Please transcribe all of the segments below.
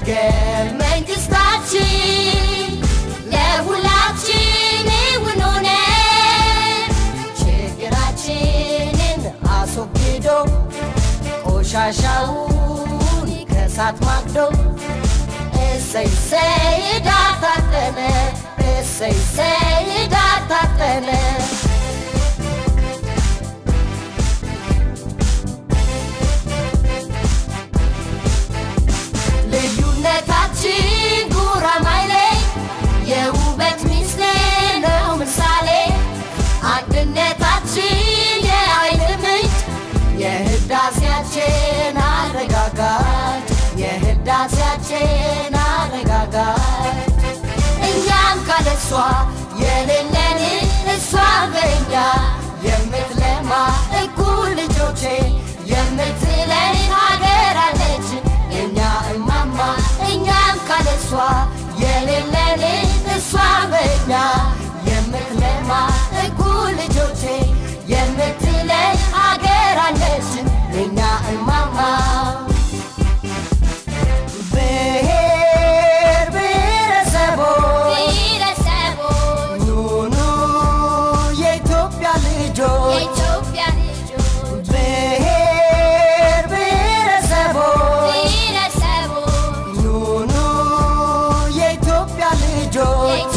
ይመስገን መንግስታችን ለሁላችን እውን ሆነ ችግራችንን አስወግዶ ቆሻሻውን ከእሳት ማግዶ እሰይ እሰይ ዳር ታጠነ እሰይ እሰይ ዳር ታጠነ ልዩነታችን ጉራማይሌ የውበት ሚስጥር ነው ምሳሌ አንድነታችን የኃይል ምንጭ የህዳሴያችን አረጋጋጭ የህዳሴያችን አረጋጋጭ እኛም ካለሷ የሌለን እሷ በእኛ የምትለማ እኩል ልጆቼ የምትለን ሀገር አለችን የእኛ እማማ እኛም ካለሷ የሌለን እሷ በእኛ የምትለማ እኩል ልጆቼ የምትለን ሀገር አለችን የእኛ እማማ ብሔር ብሔረሰቦች ኑኑ የኢትዮጵያ ልጆች ብሔር ብሔረሰቦች ኑኑ የኢትዮጵያ ልጆች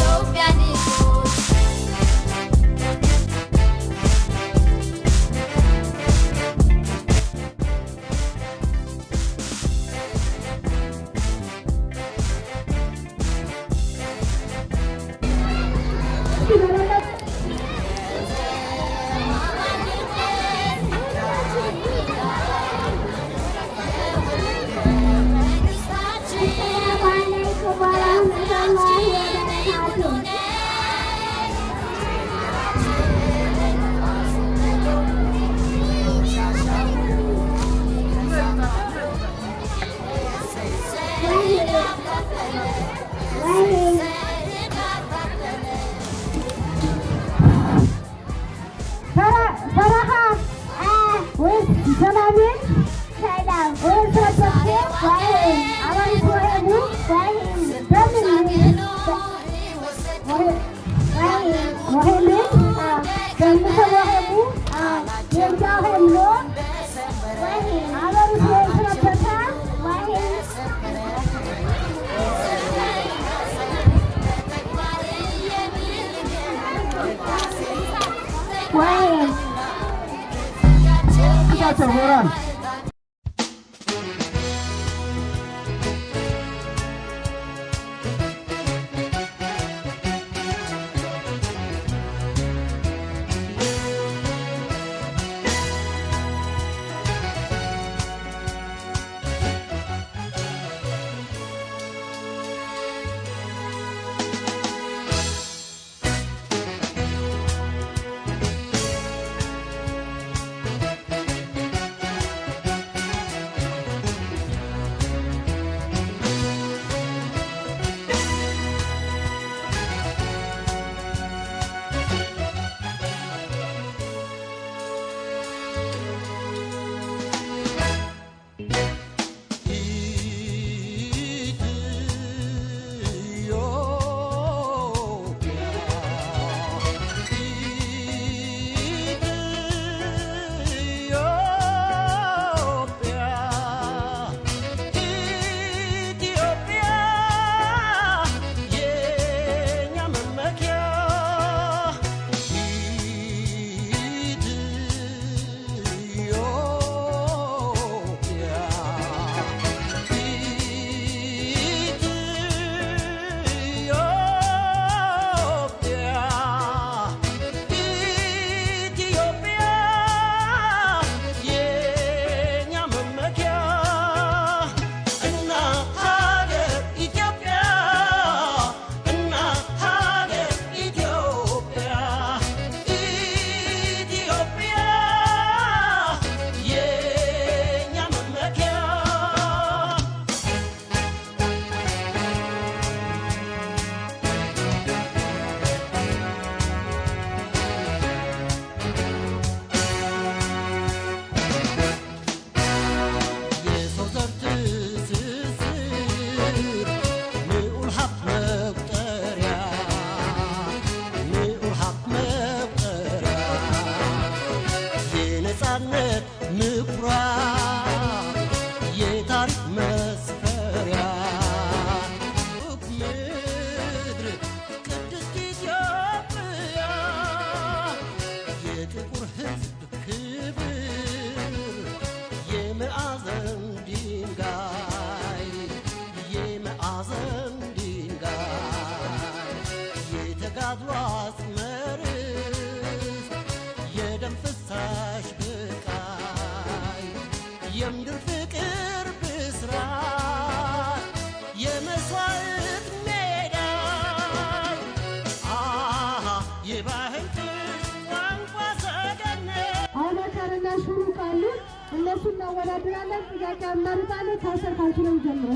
ጥያቄ እናመጣለን። ከአስር ካልኩለም ጀምሮ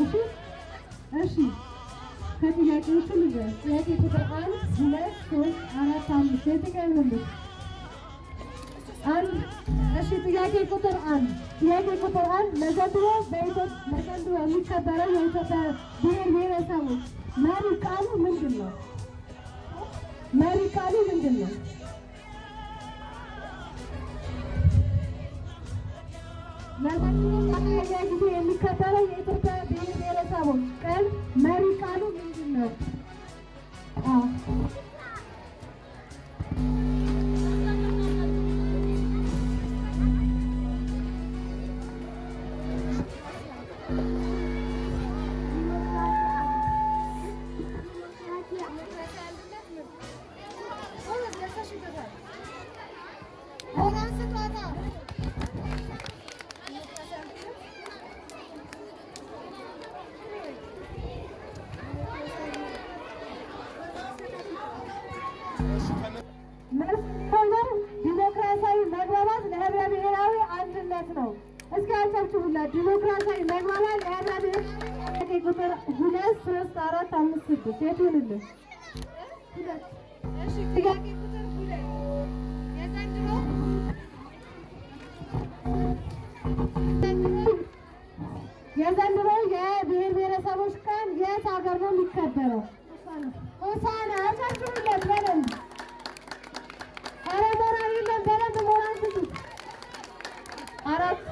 እሺ ከጥያቄዎቹ ልንገርሽ። ጥያቄ ቁጥር 1 2 3 4 5 የተቀመጡት አንድ እሺ ጥያቄ ቁጥር 1 ለዘንድሮ የሚከበረው የኢትዮጵያ ብሔር ብሔረሰቦች መሪ ቃሉ ምንድን ነው? ለዘንድሮ ጊዜ የሚከበረው የኢትዮጵያ ብሔር ብሔረሰቦች ቀን መሪ ቃሉ ምንድን ነው? ዲሞክራሲያዊ መግባባት ለህብረ ብሔራዊ አንድነት ነው። እስኪ አጨብጭቡላት። ዲሞክራሲያዊ መግባባት ለህብረ ብሔራዊ ቁጥር 2 3 4 5 6 የቱንልን? እሺ ጥያቄ ቁጥር 2 የዘንድሮ የብሔር ብሔረሰቦች ቀን የት ሀገር ነው የሚከበረው? ሆሳዕና። አጨብጭቡለት በደንብ። ኧረ ሞራል የለም በደንብ ሞራል ስጡት። 4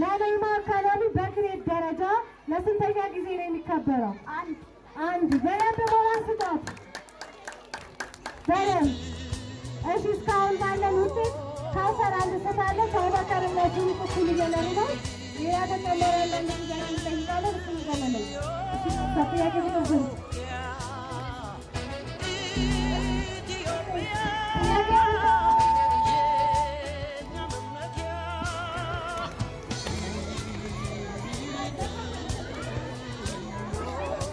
ለኔማ አካባቢ በግሬድ ደረጃ ለስንተኛ ጊዜ ነው የሚከበረው? አንድ በደንብ ሞራል ስጧት በደንብ። እሺ እስካሁን ባለን ውጤት ከአስር አንድ ስታለች። አቡበከርና ቱሪክ እኩል እየመሩ ነው። ሌላ ተጨመረ ያለን ጥያቄ እንጠይቃለን። እሱ ይገመለኝ ጥያቄ ቁጥር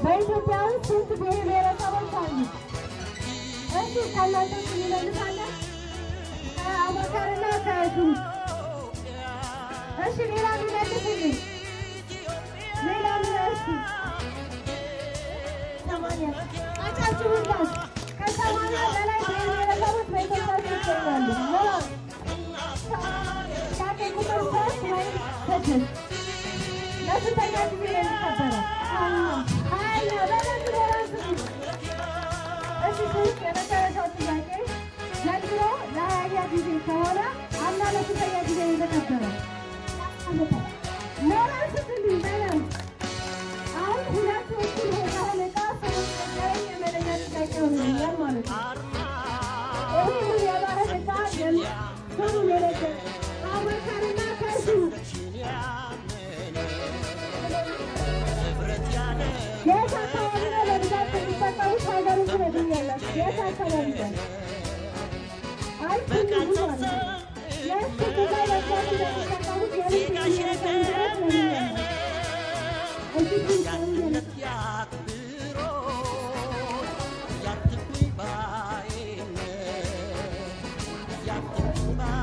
በኢትዮጵያ ውስጥ ስንት ብሔር ብሔረሰቦች አሉ? እሺ ከእናንተ እንመልሳለን። ከአቡበከርና ከቱሪክ። እሺ ሌላ የሚመልስልኝ ሌላ ሚነሱ 80 አጫጭሩላት። ከ80 በላይ ብሔር ብሔረሰቦች በኢትዮጵያ ውስጥ ይገኛሉ። ጥያቄ ቁጥር 3 ወይም 6 ለስንተኛ ጊዜ ነው የሚከበረው? 20 በደንብ ኖራሱ። እሺ ሶስት የመጨረሻው ጥያቄ ዘንድሮ ለ20ኛ ጊዜ ከሆነ አምና ለስንተኛ ጊዜ ነው የተከበረው? ሞራል ስትልኝ በደንብ። አሁን ሁለቱ እኩል ሆነው ዕጣ ሰዎች ነገረኝ የመለኛ ጥያቄ ሆኖልኛል ማለት ነው። ይሄ ምን የባህል ዕጣ ሰሩ የነገር አቡበከርና ከሱ የት አካባቢ ነው በብዛት የሚጠቀሙት? ሀገሩን ትነግሪኛላችሁ። የት አካባቢ ነው? አይ ትንሹ ማለት ነው። የት ትዛ በብዛት የሚጠቀሙት የልብ ብሔረሰብ ትነግሪኛላችሁ። እዚህ ትንሽ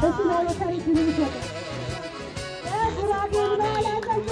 እሱ ለአቡበከር ድል ይሰጥ ጉራጌ ብላ ያቀጭ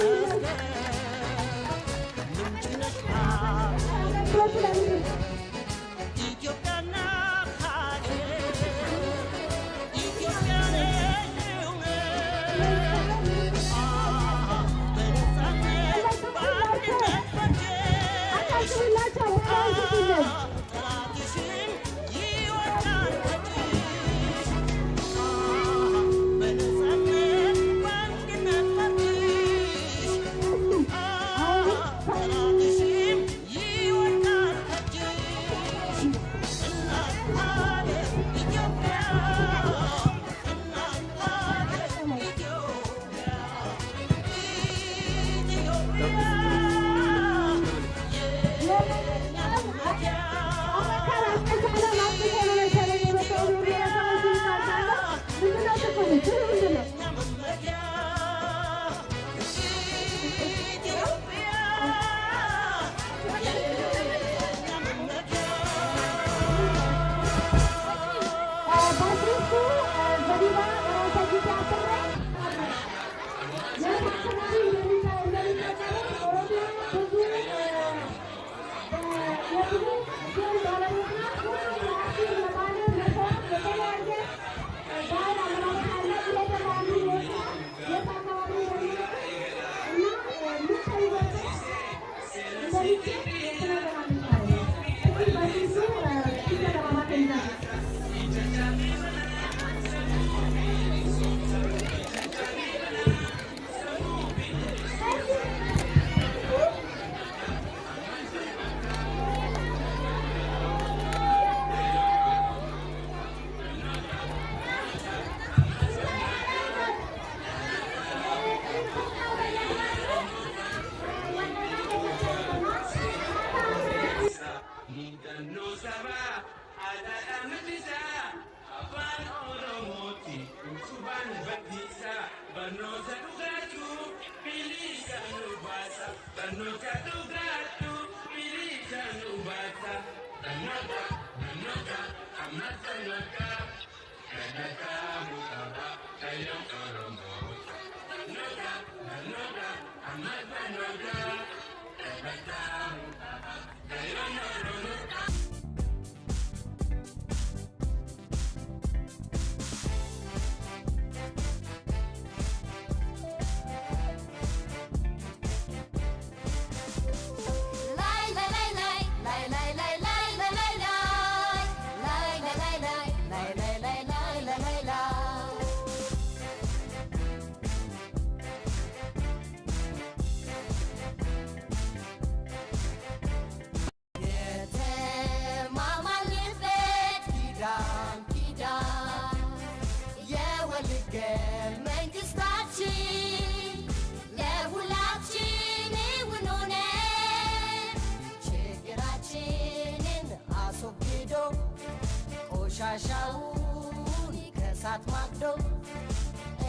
ቆሻሻውን ከሳት ማግዶ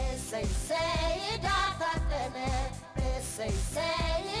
እሰይ እሰይ ዳር ታደለ እሰይ እሰይ